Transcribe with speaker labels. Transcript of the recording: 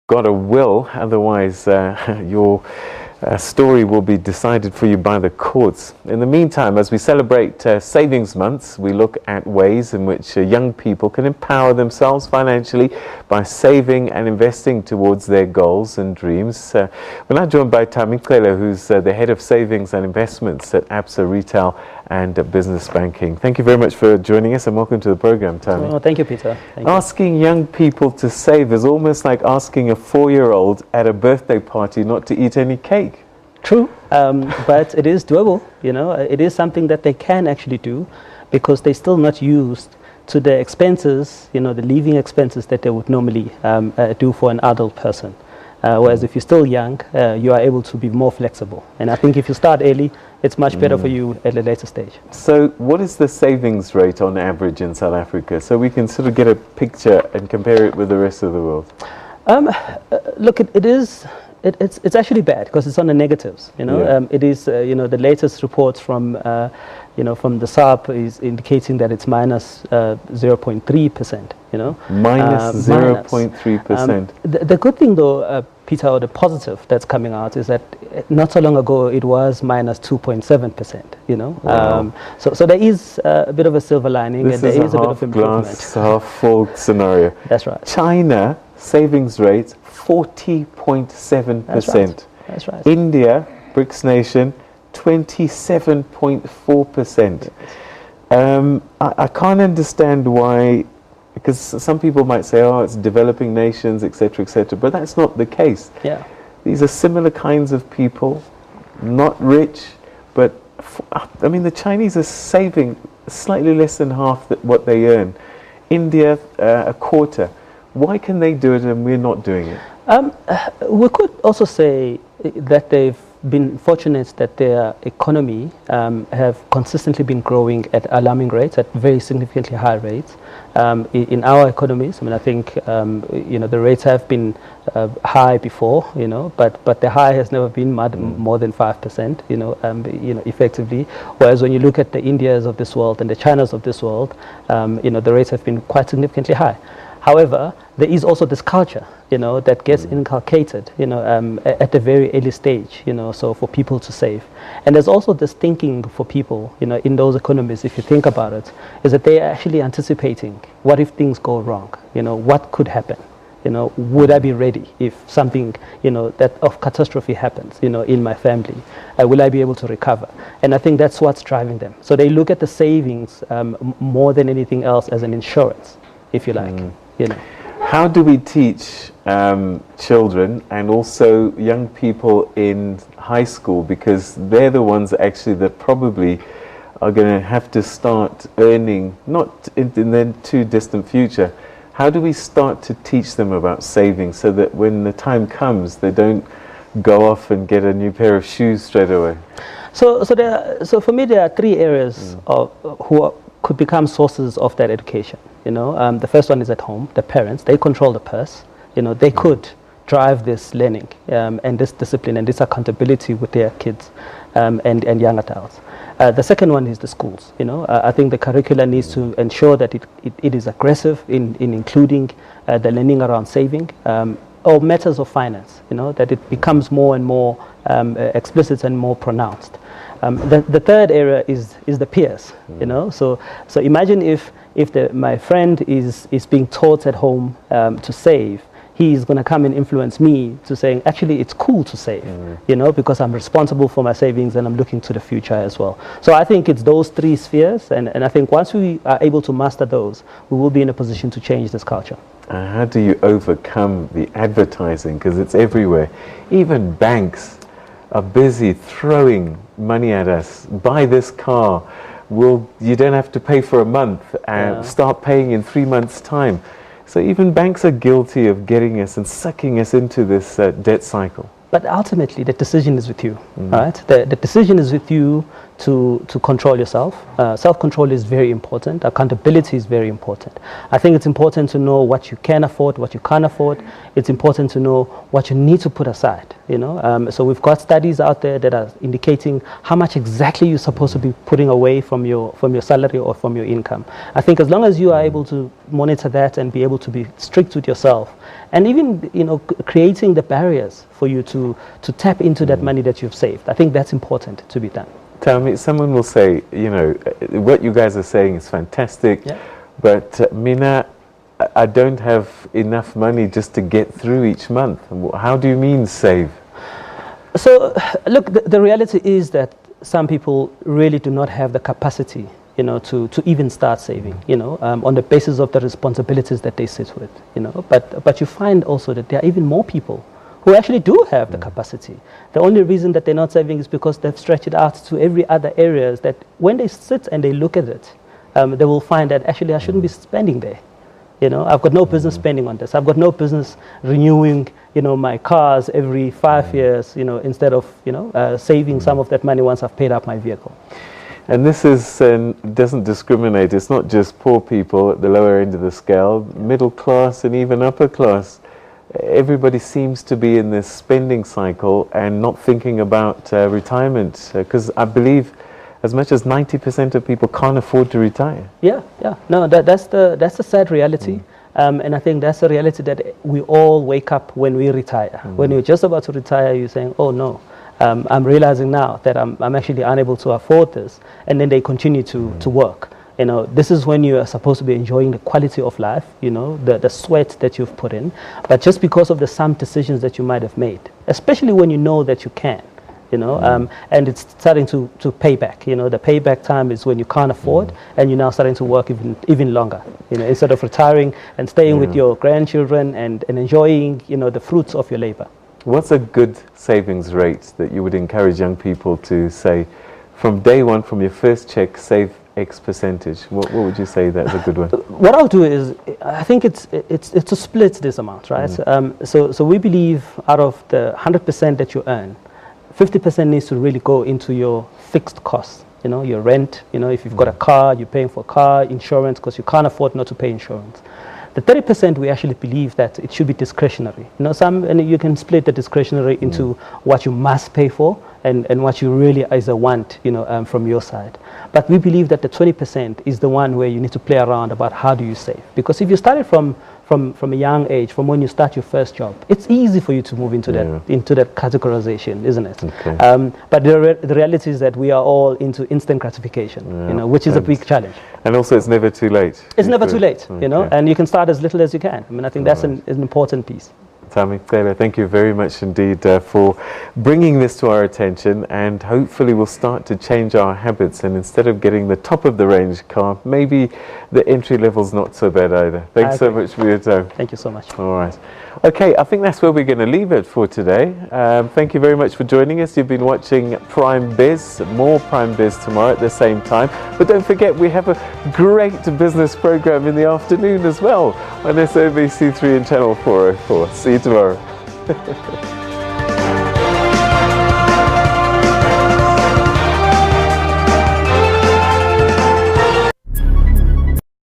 Speaker 1: got a will, otherwise your story will be decided for you by the courts. In the meantime, as we celebrate Savings Months, we look at ways in which young people can empower themselves financially by saving and investing towards their goals and dreams. We're now joined by Tamicelo, who's the Head of Savings and Investments at Absa Retail and Business Banking. Thank you very much for joining us and welcome to the program, Tammy.
Speaker 2: Oh, thank you, Peter. Thank
Speaker 1: asking young people to save is almost like asking a 4-year-old at a birthday party not to eat any cake.
Speaker 2: True, but it is doable. You know, it is something that they can actually do because they're still not used to the expenses, you know, the living expenses that they would normally do for an adult person. Whereas if you're still young, you are able to be more flexible. And I think if you start early, it's much better for you at a later stage.
Speaker 1: So what is the savings rate on average in South Africa? So we can sort of get a picture and compare it with the rest of the world.
Speaker 2: Look, it's actually bad because it's on the negatives. You know,
Speaker 1: Yeah.
Speaker 2: it is. You know, the latest reports from from the SARP is indicating that it's minus 0.3%. You know,
Speaker 1: Minus 0.3%.
Speaker 2: The good thing though, Peter, or the positive that's coming out is that not so long ago it was minus 2.7%. You know,
Speaker 1: Wow.
Speaker 2: So there is a bit of a silver lining,
Speaker 1: This
Speaker 2: and there
Speaker 1: is
Speaker 2: is
Speaker 1: a
Speaker 2: a bit of
Speaker 1: half
Speaker 2: improvement.
Speaker 1: glass, half full scenario.
Speaker 2: That's right.
Speaker 1: China, savings rate 40.7%.
Speaker 2: That's right.
Speaker 1: India, BRICS nation, 27.4%. I can't understand why, because some people might say, oh, it's developing nations, etc., but that's not the case.
Speaker 2: Yeah.
Speaker 1: These are similar kinds of people, not rich, but I mean, the Chinese are saving slightly less than half what they earn. India, a quarter. Why can they do it and we're not doing it?
Speaker 2: We could also say that they've been fortunate that their economy have consistently been growing at alarming rates, at very significantly high rates. In our economies, I mean, I think the rates have been high before, but the high has never been more than 5%, effectively. Whereas when you look at the Indias of this world and the Chinas of this world, the rates have been quite significantly high. However, there is also this culture, that gets inculcated, at a very early stage, so for people to save. And there's also this thinking for people, in those economies, if you think about it, is that they're actually anticipating, what if things go wrong? What could happen? Would I be ready if something, that of catastrophe happens, in my family? Will I be able to recover? And I think that's what's driving them. So they look at the savings more than anything else as an insurance, if you like.
Speaker 1: How do we teach children and also young people in high school, because they're the ones actually that probably are going to have to start earning, not in the too distant future. How do we start to teach them about saving so that when the time comes they don't go off and get a new pair of shoes straight away?
Speaker 2: So for me there are three areas who could become sources of that education. The first one is at home. The parents, they control the purse. They could drive this learning and this discipline and this accountability with their kids and young adults. The second one is the schools. I think the curricula needs to ensure that it is aggressive in including the learning around saving or matters of finance, that it becomes more and more explicit and more pronounced. The third area is the peers, So imagine if my friend is being taught at home to save, he's going to come and influence me to saying, actually, it's cool to save, because I'm responsible for my savings and I'm looking to the future as well. So I think it's those three spheres, and I think once we are able to master those, we will be in a position to change this culture.
Speaker 1: How do you overcome the advertising? Because it's everywhere. Even banks are busy throwing money at us. Buy this car. You don't have to pay for a month and start paying in 3 months' time. So even banks are guilty of getting us and sucking us into this debt cycle.
Speaker 2: But ultimately, the decision is with you, right? The decision is with you to control yourself. Self-control is very important. Accountability is very important. I think it's important to know what you can afford, what you can't afford. It's important to know what you need to put aside. So we've got studies out there that are indicating how much exactly you're supposed to be putting away from your salary or from your income. I think as long as you are able to monitor that and be able to be strict with yourself, and even creating the barriers for you to tap into that money that you've saved, I think that's important to be done.
Speaker 1: Tell me, someone will say, what you guys are saying is fantastic,
Speaker 2: yeah.
Speaker 1: But Mina, I don't have enough money just to get through each month. How do you mean save? So,
Speaker 2: look, the reality is that some people really do not have the capacity, to even start saving, on the basis of the responsibilities that they sit with, But you find also that there are even more people who actually do have the capacity. The only reason that they're not saving is because they've stretched it out to every other areas that when they sit and they look at it, they will find that actually I shouldn't be spending there. I've got no business spending on this. I've got no business renewing, my cars every 5 years, instead of, saving some of that money once I've paid up my vehicle.
Speaker 1: And this doesn't discriminate. It's not just poor people at the lower end of the scale, middle class and even upper class. Everybody seems to be in this spending cycle and not thinking about retirement, because I believe as much as 90% of people can't afford to retire.
Speaker 2: Yeah. No, that's the sad reality. And I think that's a reality that we all wake up when we retire. When you're just about to retire, you're saying, oh no, I'm realizing now that I'm actually unable to afford this. And then they continue to work. This is when you are supposed to be enjoying the quality of life, the sweat that you've put in. But just because of some decisions that you might have made, especially when you know that you can, and it's starting to pay back. The payback time is when you can't afford and you're now starting to work even longer, instead of retiring and staying with your grandchildren and enjoying, the fruits of your labor.
Speaker 1: What's a good savings rate that you would encourage young people to say, from day one, from your first check, save X percentage? What would you say that's a good one?
Speaker 2: What I'll do is, I think it's to split this amount, right? So we believe out of the 100% that you earn, 50% needs to really go into your fixed costs. Your rent. If you've got a car, you're paying for car, insurance, because you can't afford not to pay insurance. The 30% we actually believe that it should be discretionary. And you can split the discretionary into what you must pay for and what you really is a want, from your side. But we believe that the 20% is the one where you need to play around about how do you save. Because if you started from a young age, from when you start your first job, it's easy for you to move into that categorization, isn't it?
Speaker 1: Okay.
Speaker 2: But the reality is that we are all into instant gratification, which is a big challenge.
Speaker 1: And also, it's never too late.
Speaker 2: It's never too late, and you can start as little as you can. I think that's an important piece.
Speaker 1: Tami Taylor, thank you very much indeed for bringing this to our attention, and hopefully we'll start to change our habits, and instead of getting the top of the range car, maybe the entry level's not so bad either. Thanks so much for your time.
Speaker 2: Thank you so much.
Speaker 1: All right. Okay, I think that's where we're going to leave it for today. Thank you very much for joining us. You've been watching Prime Biz. More Prime Biz tomorrow at the same time. But don't forget, we have a great business program in the afternoon as well on SABC3 and Channel 404. See you tomorrow.